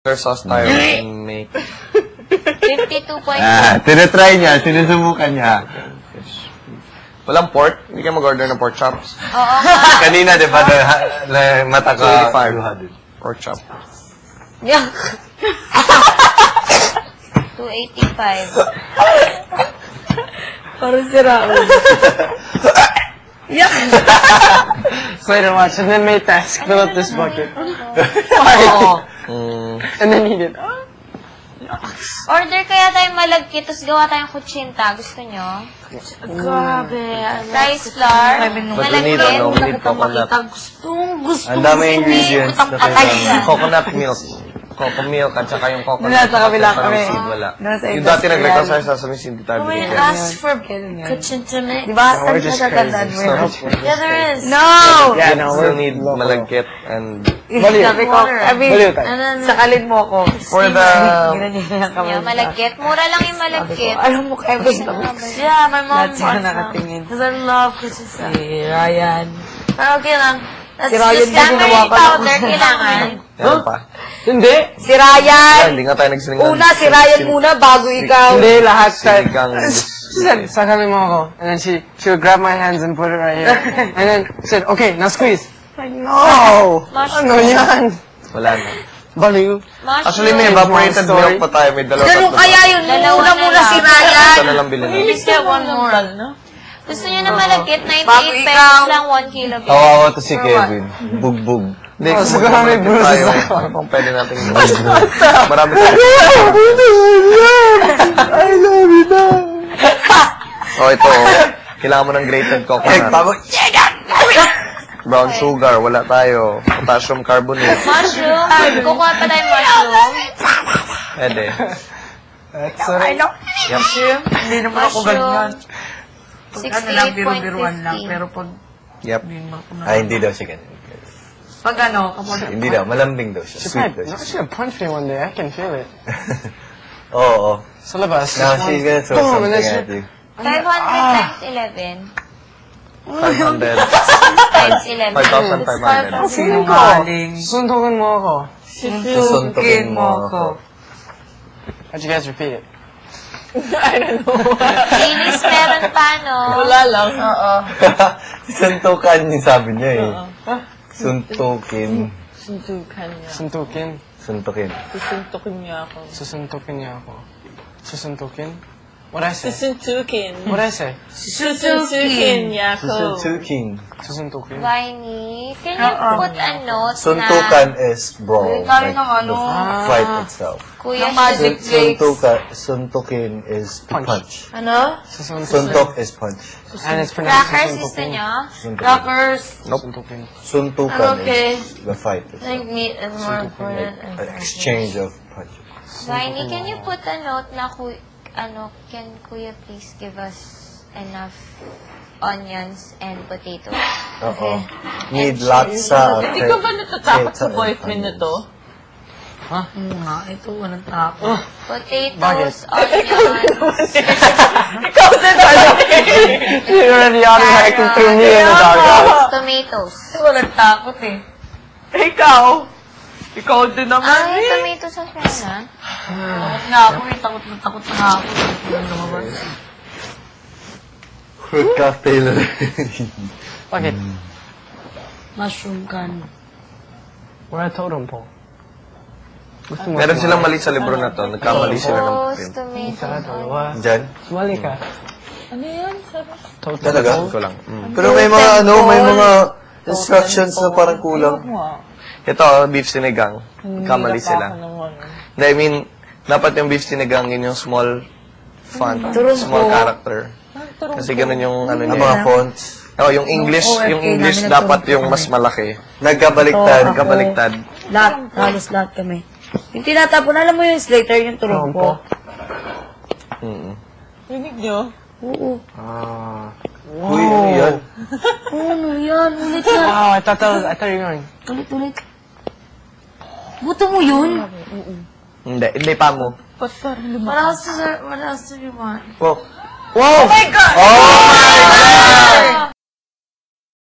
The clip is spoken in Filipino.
sauce tayo and make 52.2. Tinatry niya, sinusubukan niya. Walang pork? Hindi kayo mag-order ng pork chops? Oo. Kanina, di ba, mata ka 285. Pork chop. Yeah. 285. Parang sira. Yeah. Wait and watch, and then may task. Fill up this bucket. And then eat it. Order kaya tayong malagkit, tapos gawa tayong kutsinta. Gusto nyo? Grabe. Rice flour, But we need, malagkit. we need coconut. Gusto. Ang dami ingredients na kailangan. Coconut milk. Coco milk at saka yung coconut. Nasa kabila kami. Seed, wala. Nasa Yung dati industrial. nag-request tayo sa sesame seed, di tayo We binigyan. asked for kutsinta. Diba? We're just Natatandaan mo yun. Yeah, there is. No! Yeah, no, we need malagkit and Sabi ko, and then, sakalin mo ako. for the... Yeah, malagkit. Mura lang yung malagkit. Alam mo, Kevin. Yeah, my mom Lahat sila wants nakatingin. Because I love kutsinta. Si Ryan. Pero okay lang. That's Si Ryan just din ginawa tamarind ko. powder kailangan. Meron pa. Hindi. Si Ah, Ryan. hindi nga tayo nagsiningan. Una, si Ryan muna bago ikaw. Hindi, lahat. Sinigang. She said, sakali mo ako. And then she would grab my hands and put it right here. And then said, okay, now squeeze. Like, no! Ano yan? Wala na. Baliw. Actually, may evaporated milk pa tayo. May dalawa. Ganun kaya yun. Una muna si Ryan. Ito na lang bilhin natin. Please get one more. Gusto nyo na malagkit? 98 pesos lang 1 kilo. Kawawa to si Kevin. Bugbog. Hindi, kung siguro may mag-malagkit bruises tayo, ako. ano pang pwede natin i-bruises? Marami tayo. I love you na. Oh, ito. Kailangan mo ng grated coconut. Brown sugar, wala tayo. Potassium carbonate. Mushroom. Kukuha pa tayo mushroom. Pwede. Sorry. Mushroom. Hindi naman ako ganyan. 68.50. Pero pag Yep. Ay, hindi daw siya ganyan. pag ano, kapag... Hindi daw, malambing daw siya. Sweet daw siya. She's gonna punch me one day. I can feel it. Oo. Sa labas. Now she's gonna throw Boom, and something then at you. 500 times 11. 500. Times 11. 5,500. Sinungaling. Suntukin mo ako. Susuntukin mo ako. How'd you guys repeat it? Linis meron pa, no? Wala lang. Oo. Suntukan yung sabi niya eh. Suntukin. Suntukan niya. Suntukin. Suntukin. Susuntukin niya ako. Susuntukin niya ako. Susuntukin? What I say? Susuntukin. What I say? Susuntukin niya ako. Suntukin. Susuntukin. Viney, can you put a note Suntukan is brawl. Tayo Like ng ano. the fight itself. Kuya Magic Suntukin is to punch. Ano? Suntok is punch. And it's pronounced Crackers gusto susuntukin. nyo? Suntukin. Crackers. Suntukin. Suntukan Okay. is the fight I itself. think meat is more important. An exchange of punches. Viney, can you put a note na can Kuya please give us enough onions and potatoes? Oo. Need lots sa... Hindi ka ba natatakot sa boyfriend na to? Nga, ito walang tapo. Potatoes, onions. Ikaw din You're already automatically threw me in the dog. Tomatoes. Walang takot eh. Ikaw? Ikaw din naman Ay, eh. tomatoes sa na. Takot na ako eh. Takot na ako. Lumabas. Fruit cocktail. Bakit? Mushroom can. Wala totem pole. Gusto mo? Meron silang mali sa libro na to. Nagkamali sila ng Potatoes, print. tomatoes, Dalawa. Diyan? Sumali ka. Ano yan? Totem Talaga? pole. Ko lang. Pero may mga instructions na parang kulang. Ito, beef sinigang. Kamali sila. Naman. Hindi, I mean, dapat yung beef sinigang yun yung small font, small character. Kasi ganun yung ano Ang niya. mga fonts. Oh, yung English dapat yung mas malaki. Nagkabaliktad. Kabaliktad. Lahat, halos lahat kami. Yung tinatapon, alam mo yung Slater, yung turong po. Rinig niyo? Oo. Uy, ano yan? Ano yan? Ulit yan. Wow, I thought you were going. Ulit. Buto mo yun? Hindi pa mo. Ba't parang What else do you want? Wow. Whoa! Oh my God!